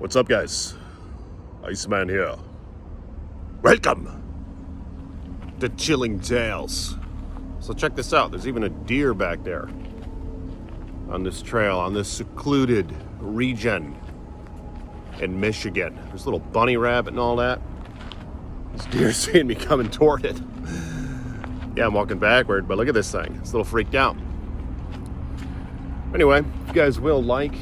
What's up, guys? Iceman here. Welcome to Chilling Tales. So check this out. There's even a deer back there on this trail, on this secluded region in Michigan. There's a little bunny rabbit and all that. This deer's seeing me coming toward it. Yeah, I'm walking backward, but look at this thing. It's a little freaked out. Anyway, if you guys will like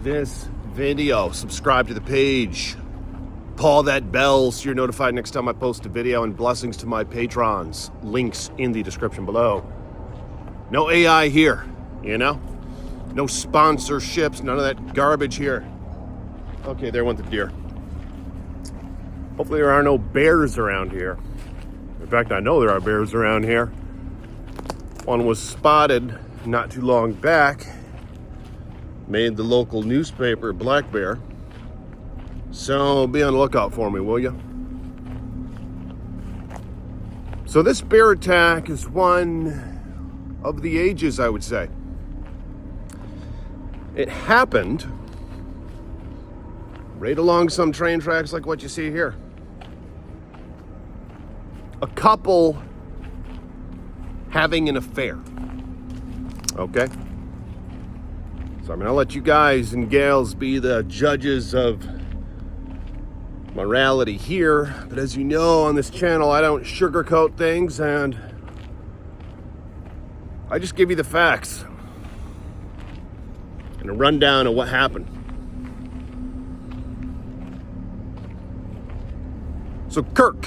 this video, subscribe to the page, paw that bell so you're notified next time I post a video, and blessings to my patrons. Links in the description below. No AI here, you know? No sponsorships, none of that garbage here. Okay, there went the deer. Hopefully there are no bears around here. In fact, I know there are bears around here. One was spotted not too long back. Made the local newspaper, Black Bear. So be on the lookout for me, will you? So this bear attack is one of the ages, I would say. It happened right along some train tracks like what you see here. A couple having an affair. Okay? So I'm going to let you guys and gals be the judges of morality here. But as you know, on this channel, I don't sugarcoat things, and I just give you the facts and a rundown of what happened. So Kirk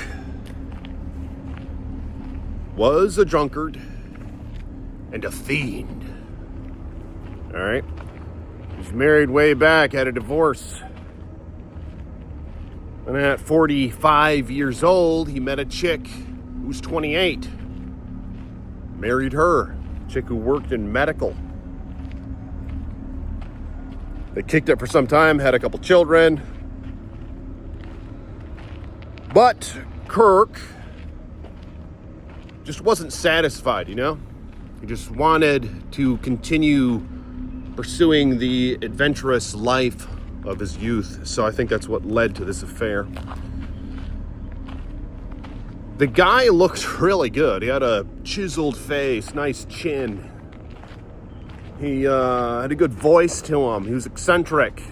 was a drunkard and a fiend. All right? He was married way back, had a divorce. And at 45 years old, he met a chick who was 28. Married her, a chick who worked in medical. They kicked it for some time, had a couple children. But Kirk just wasn't satisfied, you know? He just wanted to continue pursuing the adventurous life of his youth. So I think that's what led to this affair. The guy looked really good. He had a chiseled face, nice chin. He had a good voice to him. He was eccentric.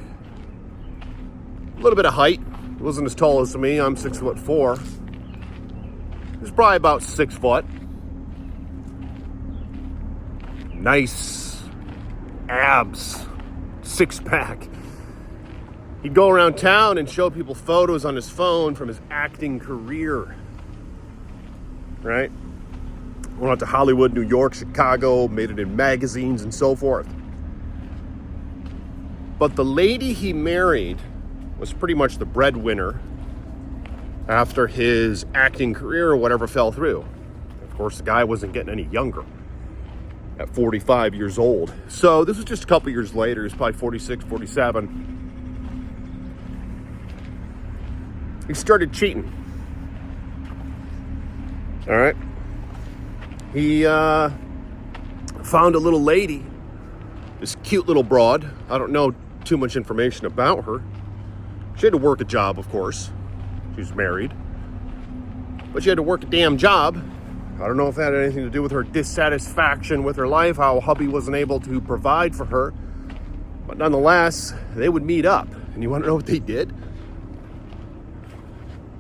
A little bit of height. He wasn't as tall as me. I'm 6'4". He was probably about 6 foot. Nice abs, six-pack. He'd go around town and show people photos on his phone from his acting career. Right? Went out to Hollywood, New York, Chicago, made it in magazines and so forth. But the lady he married was pretty much the breadwinner after his acting career or whatever fell through. Of course, the guy wasn't getting any younger at 45 years old. So this was just a couple years later. He was probably 46, 47. He started cheating. All right. He found a little lady, this cute little broad. I don't know too much information about her. She had to work a job, of course. She was married. But she had to work a damn job. I don't know if that had anything to do with her dissatisfaction with her life, how hubby wasn't able to provide for her. But nonetheless, they would meet up. And you want to know what they did?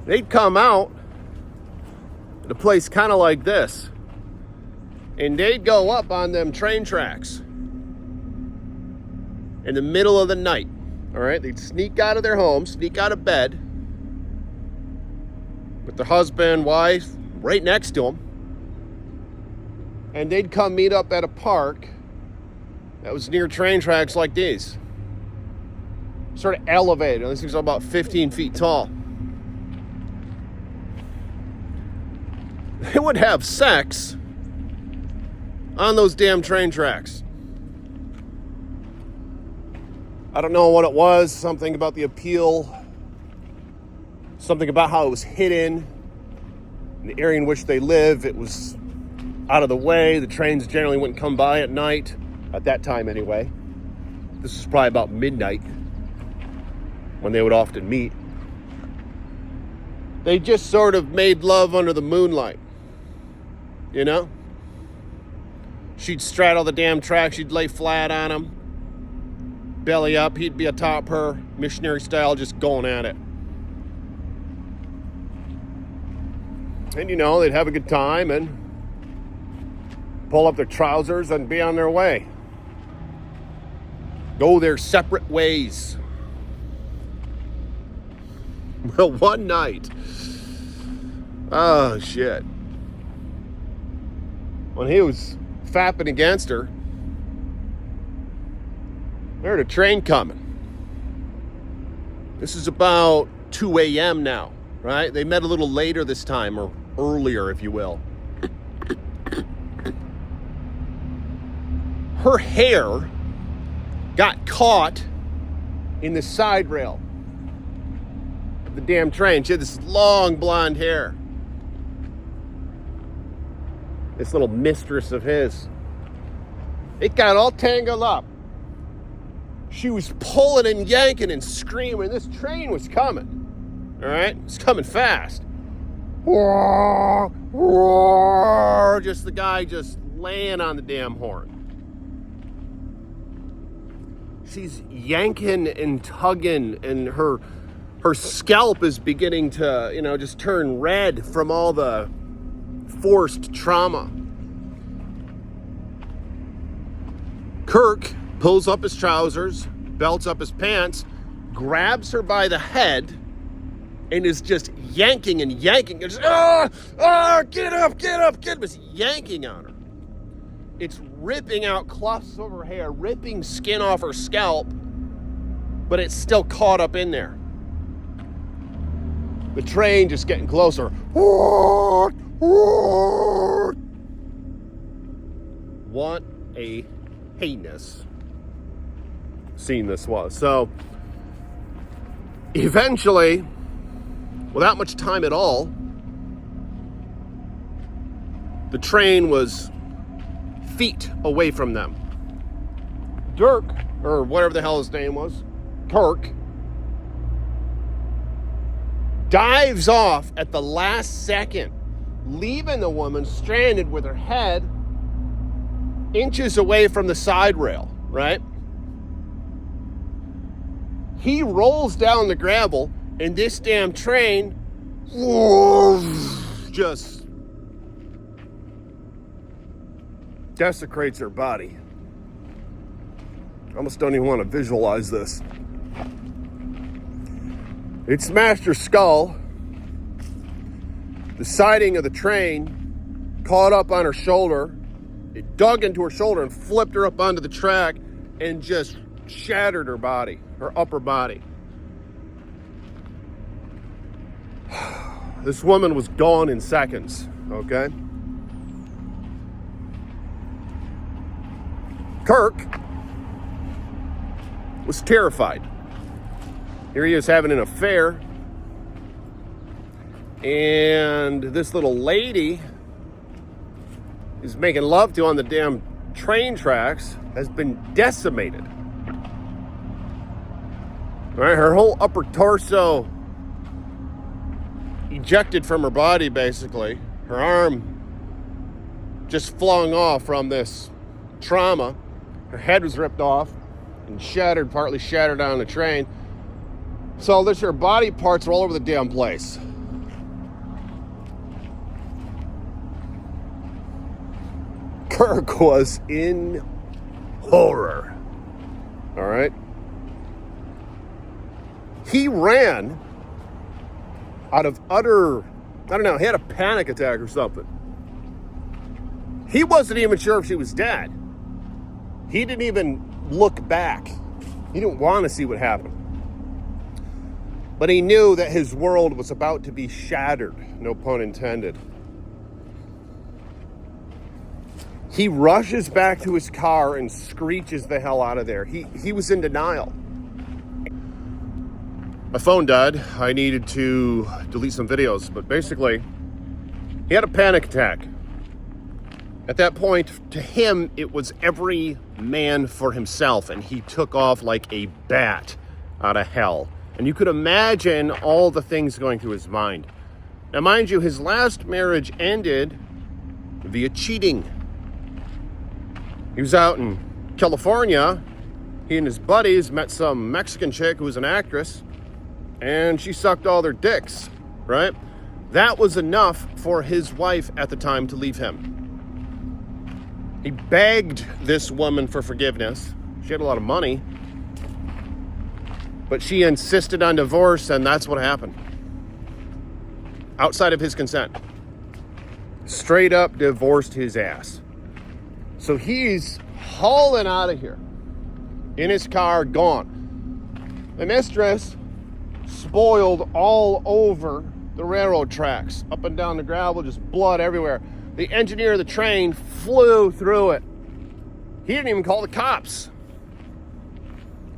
They'd come out at a place kind of like this. And they'd go up on them train tracks in the middle of the night. All right? They'd sneak out of their home, sneak out of bed with their husband, wife, right next to them. And they'd come meet up at a park that was near train tracks like these. Sort of elevated. These things are about 15 feet tall. They would have sex on those damn train tracks. I don't know what it was. Something about the appeal. Something about how it was hidden. In the area in which they live, it was out of the way. The trains generally wouldn't come by at night. At that time, anyway. This was probably about midnight. when they would often meet. They just sort of made love under the moonlight, you know? She'd straddle the damn track, she'd lay flat on him, belly up, he'd be atop her, missionary style, just going at it. And, you know, they'd have a good time and pull up their trousers and be on their way. Go their separate ways. Well, one night, oh shit, when he was fapping against her, they heard a train coming. This is about 2 a.m. now, right? They met a little later this time, or earlier, if you will. Her hair got caught in the side rail of the damn train. She had this long blonde hair. This little mistress of his. It got all tangled up. She was pulling and yanking and screaming. This train was coming. All right? It's coming fast. Just the guy just laying on the damn horn. She's yanking and tugging, and her scalp is beginning to, you know, just turn red from all the forced trauma. Kirk pulls up his trousers, belts up his pants, grabs her by the head, and is just yanking and yanking. Just, get up. It's yanking on her. It's ripping out cloths of her hair, ripping skin off her scalp, but it's still caught up in there. The train just getting closer. What a heinous scene this was. So, eventually, without much time at all, the train was feet away from them. Dirk, or whatever the hell his name was, Kirk, dives off at the last second, leaving the woman stranded with her head inches away from the side rail, right? He rolls down the gravel, and this damn train just desecrates her body. I almost don't even want to visualize this. It smashed her skull. The siding of the train caught up on her shoulder. It dug into her shoulder and flipped her up onto the track and just shattered her body, her upper body. This woman was gone in seconds, okay? Kirk was terrified. Here he is having an affair, and this little lady is making love to on the damn train tracks has been decimated. All right, her whole upper torso ejected from her body, basically. Her arm just flung off from this trauma. Her head was ripped off and shattered, partly shattered on the train. So there's her body parts are all over the damn place. Kirk was in horror. All right? He ran out of utter, I don't know, he had a panic attack or something. He wasn't even sure if she was dead. He didn't even look back. He didn't want to see what happened. But he knew that his world was about to be shattered, no pun intended. He rushes back to his car and screeches the hell out of there. He was in denial. My phone died. I needed to delete some videos, but basically, he had a panic attack. At that point, to him, it was every man for himself, and he took off like a bat out of hell. And you could imagine all the things going through his mind. Now, mind you, his last marriage ended via cheating. He was out in California. He and his buddies met some Mexican chick who was an actress, and she sucked all their dicks, right? That was enough for his wife at the time to leave him. He begged this woman for forgiveness. She had a lot of money, but she insisted on divorce, and that's what happened. Outside of his consent. Straight up divorced his ass. So he's hauling out of here. In his car, gone. The mistress spoiled all over the railroad tracks. Up and down the gravel, just blood everywhere. The engineer of the train flew through it. He didn't even call the cops.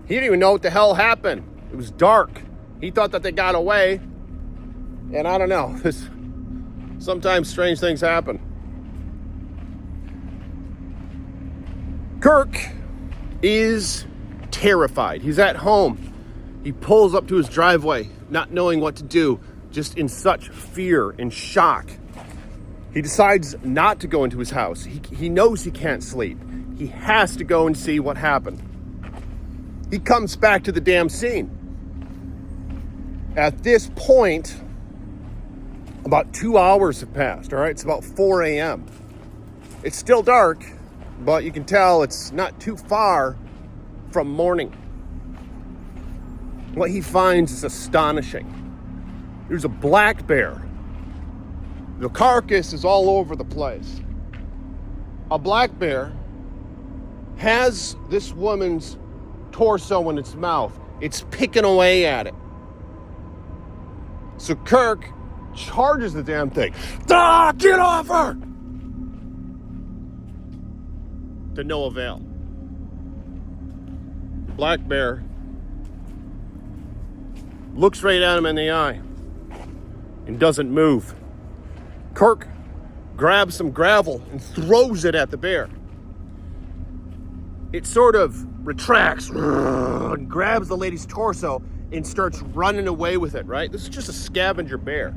He didn't even know what the hell happened. It was dark. He thought that they got away. And I don't know. Sometimes strange things happen. Kirk is terrified. He's at home. He pulls up to his driveway, not knowing what to do, just in such fear and shock. He decides not to go into his house. He knows he can't sleep. He has to go and see what happened. He comes back to the damn scene. At this point, about 2 hours have passed, all right? It's about 4 a.m. It's still dark, but you can tell it's not too far from morning. What he finds is astonishing. There's a black bear. The carcass is all over the place. A black bear has this woman's torso in its mouth. It's picking away at it. So Kirk charges the damn thing. Ah, get off her! To no avail. The black bear looks right at him in the eye and doesn't move. Kirk grabs some gravel and throws it at the bear. It sort of retracts and grabs the lady's torso and starts running away with it, right? This is just a scavenger bear.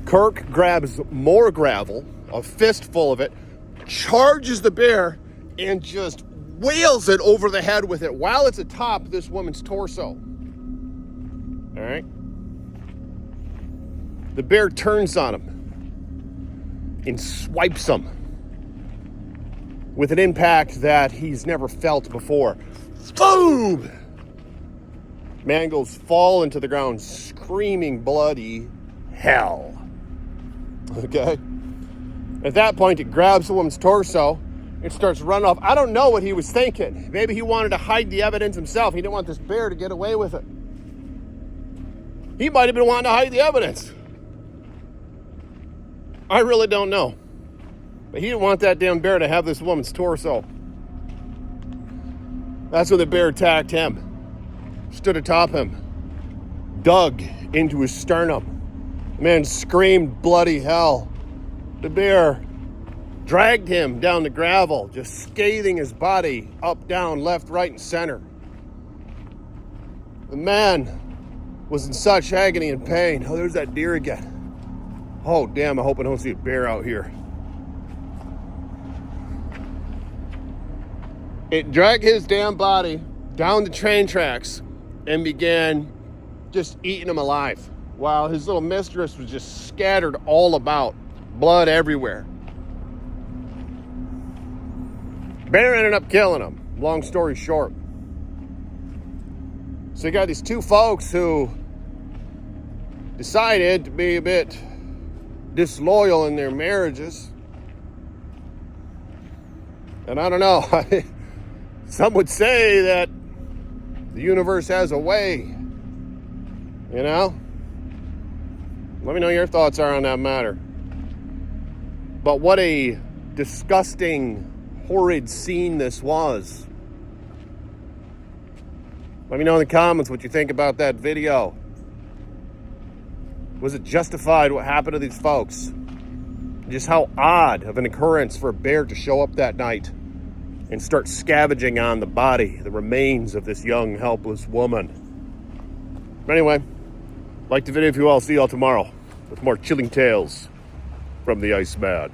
Kirk grabs more gravel, a fistful of it, charges the bear, and just whales it over the head with it while it's atop this woman's torso. All right? The bear turns on him and swipes him with an impact that he's never felt before. Boom! Mangles fall into the ground, screaming bloody hell. Okay? At that point, it grabs the woman's torso and starts running off. I don't know what he was thinking. Maybe he wanted to hide the evidence himself. He didn't want this bear to get away with it. He might have been wanting to hide the evidence. I really don't know. But he didn't want that damn bear to have this woman's torso. That's when the bear attacked him. Stood atop him. Dug into his sternum. The man screamed bloody hell. The bear dragged him down the gravel, just scathing his body up, down, left, right, and center. The man was in such agony and pain. Oh, there's that deer again. Oh, damn, I hope I don't see a bear out here. It dragged his damn body down the train tracks and began just eating him alive while his little mistress was just scattered all about, blood everywhere. Bear ended up killing him, long story short. So you got these two folks who decided to be a bit disloyal in their marriages. And I don't know, some would say that the universe has a way, you know? Let me know your thoughts are on that matter. But what a disgusting, horrid scene this was. Let me know in the comments what you think about that video. Was it justified what happened to these folks? Just how odd of an occurrence for a bear to show up that night. and start scavenging on the body, the remains of this young, helpless woman. Anyway, like the video if you all. See you all tomorrow with more chilling tales from the Iceman.